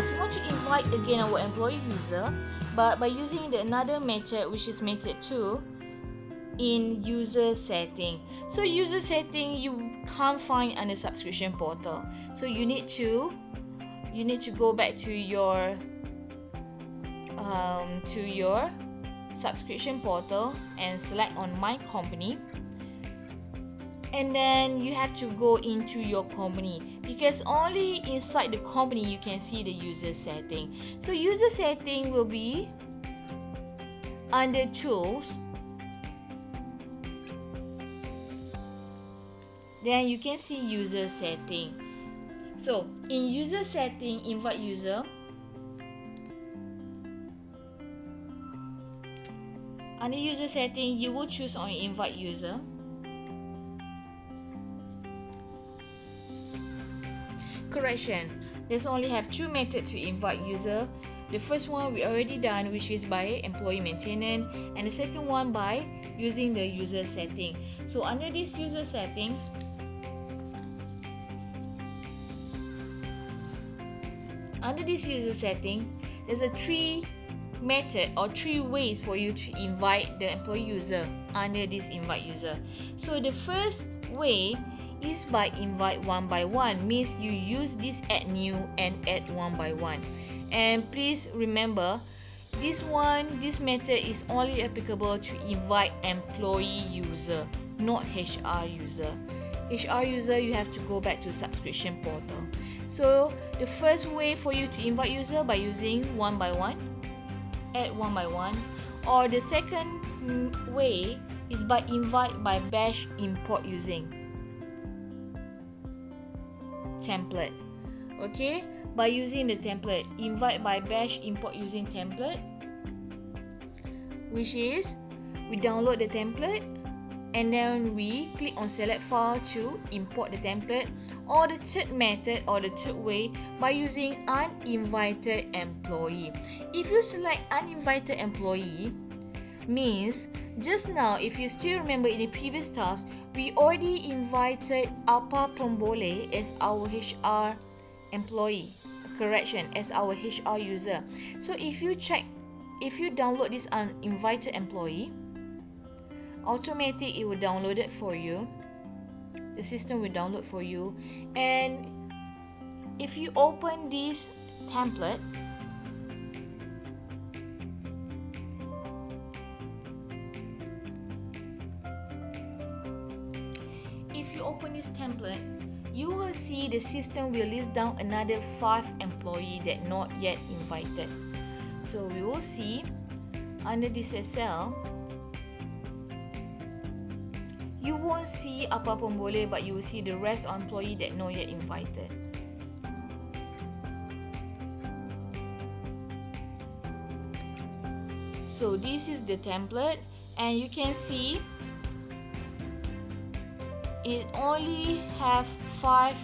task, we want to invite again our employee user, but by using the another method, which is method 2 in user setting. So user setting you can't find under subscription portal. So you need to go back to your subscription portal and select on my company, and then you have to go into your company, because only inside the company you can see the user setting. So user setting will be under tools, then you can see user setting. So in user setting, invite user, under user setting you will choose on invite user. Correction, there's only have 2 methods to invite user. The first one we already done, which is by employee maintenance, and the second one by using the user setting. So under this user setting, there's a 3 method or 3 ways for you to invite the employee user under this invite user. So the first way is by invite one by one, means you use this add new and add one by one. And please remember, this method is only applicable to invite employee user, not HR user. HR user, you have to go back to subscription portal. So the first way for you to invite user by using one by one, add one by one, or the second way is by invite by Bosch import using template. Okay, by using the template, invite by Bosch import using template, which is we download the template and then we click on select file to import the template. Or the third method or the third way by using uninvited employee. If you select uninvited employee, means just now, if you still remember in the previous task, we already invited Apa Pembole as our HR employee, as our HR user. So if you download this uninvited employee, automatic it will download it for you. The system will download for you, and if you open this template, you will see the system will list down another 5 employees that not yet invited. So we will see under this cell, you won't see Apa Pembole, but you will see the rest of employee that not yet invited. So this is the template, and you can see it only have 5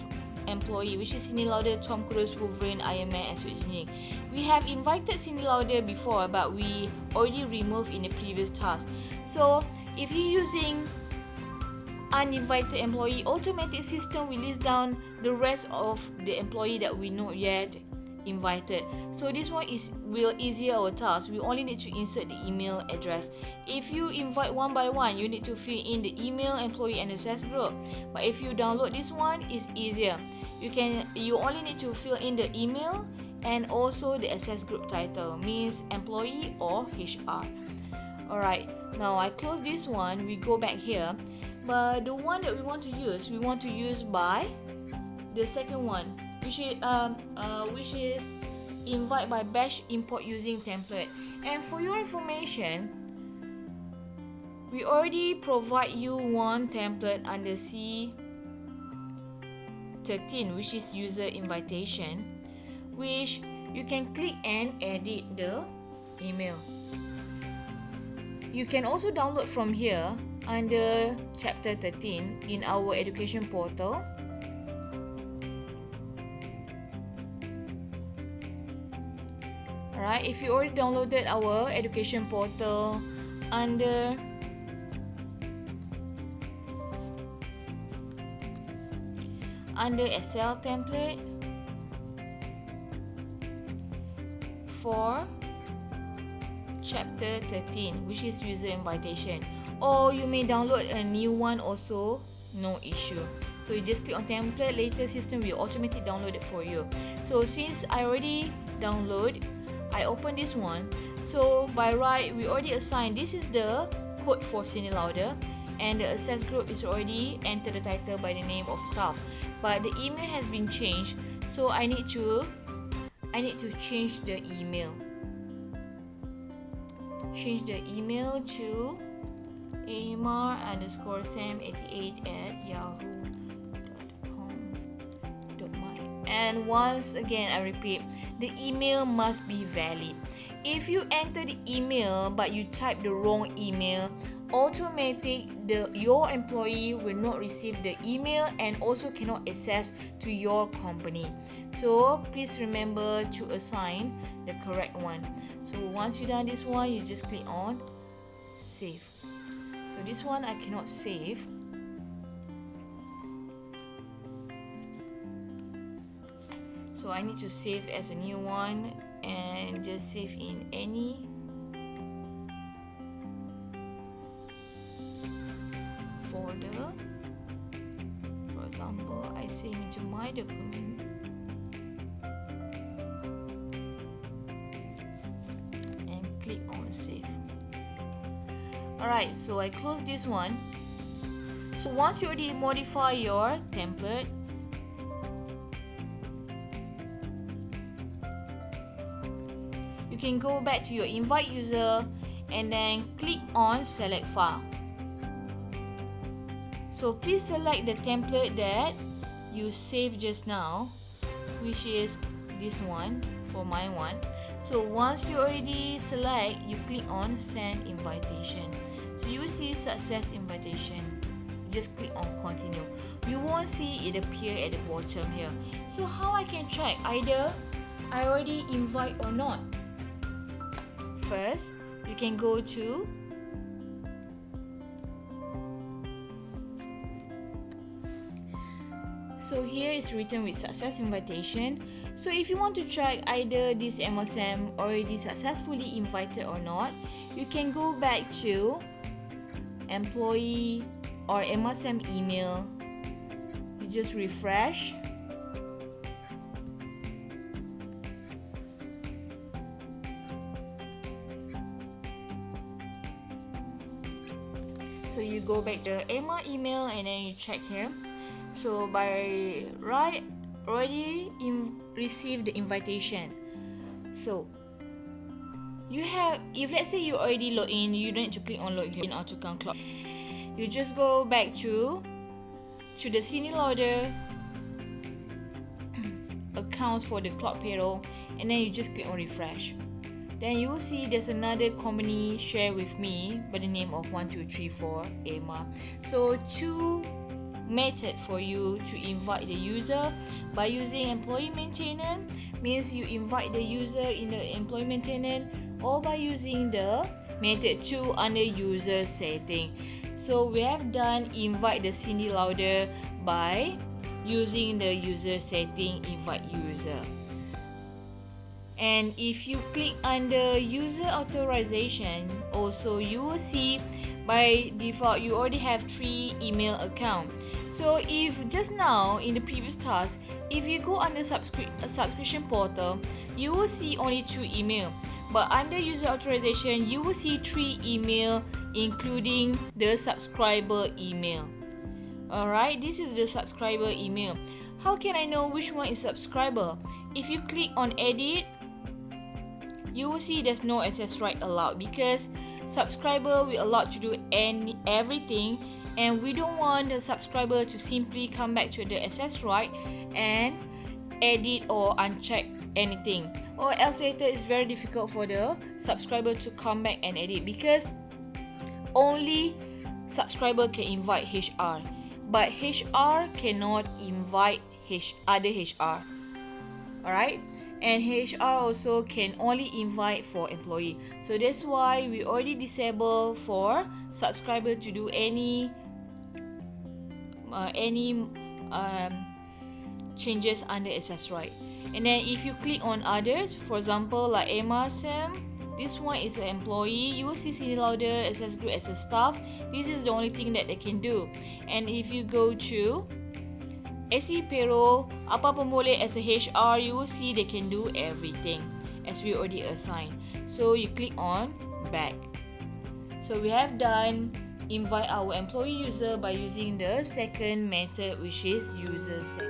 employee, which is Cindy Lauder, Tom Cruise, Wolverine, Iron Man, and Switch Engineering. We have invited Cindy Lauder before, but we already removed in the previous task. So if you're using uninvited employee, automatic system will list down the rest of the employee that we not yet invited. So this one will easier our task. We only need to insert the email address. If you invite one by one, you need to fill in the email, employee, and access group. But if you download this one, it's easier. You only need to fill in the email and also the access group title, means employee or HR. Alright, now I close this one. We go back here. But the one that we want to use by the second one, which is invite by Bosch import using template. And for your information, we already provide you one template under C13, which is user invitation, which you can click and edit the email. You can also download from here under chapter 13 in our education portal. Alright, if you already downloaded our education portal under Excel template, for chapter 13, which is user invitation, or you may download a new one also, no issue. So you just click on template, later system will automatically download it for you. So since I already download, I open this one. So by right, we already assigned, this is the code for Cindy Lauder, and the access group is already entered the title by the name of staff, but the email has been changed, so I need to change the email. Change the email to amar_sam88@yahoo.com.my. And once again, I repeat, the email must be valid. If you enter the email but you type the wrong email, your employee will not receive the email and also cannot access to your company. So please remember to assign the correct one. So once you done this one, you just click on save. So this one I cannot save. So I need to save as a new one and just save in any folder. For example, I save into my document and click on save. Alright, so I close this one. So once you already modify your template, you can go back to your invite user and then click on select file. So please select the template that you saved just now, which is this one for my one. So once you already select, you click on send invitation. So you will see success invitation. Just click on continue. You won't see it appear at the bottom here. So how I can check either I already invite or not? First, you can go to so here is written with success invitation. So if you want to check either this MSM already successfully invited or not, you can go back to employee or MSM email. You just refresh. So you go back to Emma email and then you check here. So by right already received the invitation. So you have, if let's say you already log in, you don't need to click on log in AutoCount clock. You just go back to the Cindy Lauder accounts for the cloud payroll, and then you just click on refresh. Then you will see there's another company share with me by the name of 1234 Emma. So two method for you to invite the user. By using employee maintenance, means you invite the user in the employee maintenance, or by using the method 2 under user setting. So we have done invite the Cindy Lauder by using the user setting invite user. And if you click under user authorization, also you will see by default you already have 3 email account. So if just now in the previous task, if you go under subscription portal, you will see only 2 email. But under user authorization, you will see 3 email including the subscriber email. Alright, this is the subscriber email. How can I know which one is subscriber? If you click on edit, you will see there's no access right allowed, because subscriber will allowed to do everything, and we don't want the subscriber to simply come back to the access right and edit or uncheck anything, or else later it's very difficult for the subscriber to come back and edit, because only subscriber can invite HR, but HR cannot invite other HR. Alright, and HR also can only invite for employee. So that's why we already disable for subscriber to do any changes under access right. And then if you click on others, for example like Emma Sam, this one is an employee, you will see Cindy Lauder SS Group as a staff. This is the only thing that they can do. And if you go to SE Payroll, apa pun boleh as a HR, you will see they can do everything as we already assigned. So you click on back. So we have done invite our employee user by using the second method, which is user set.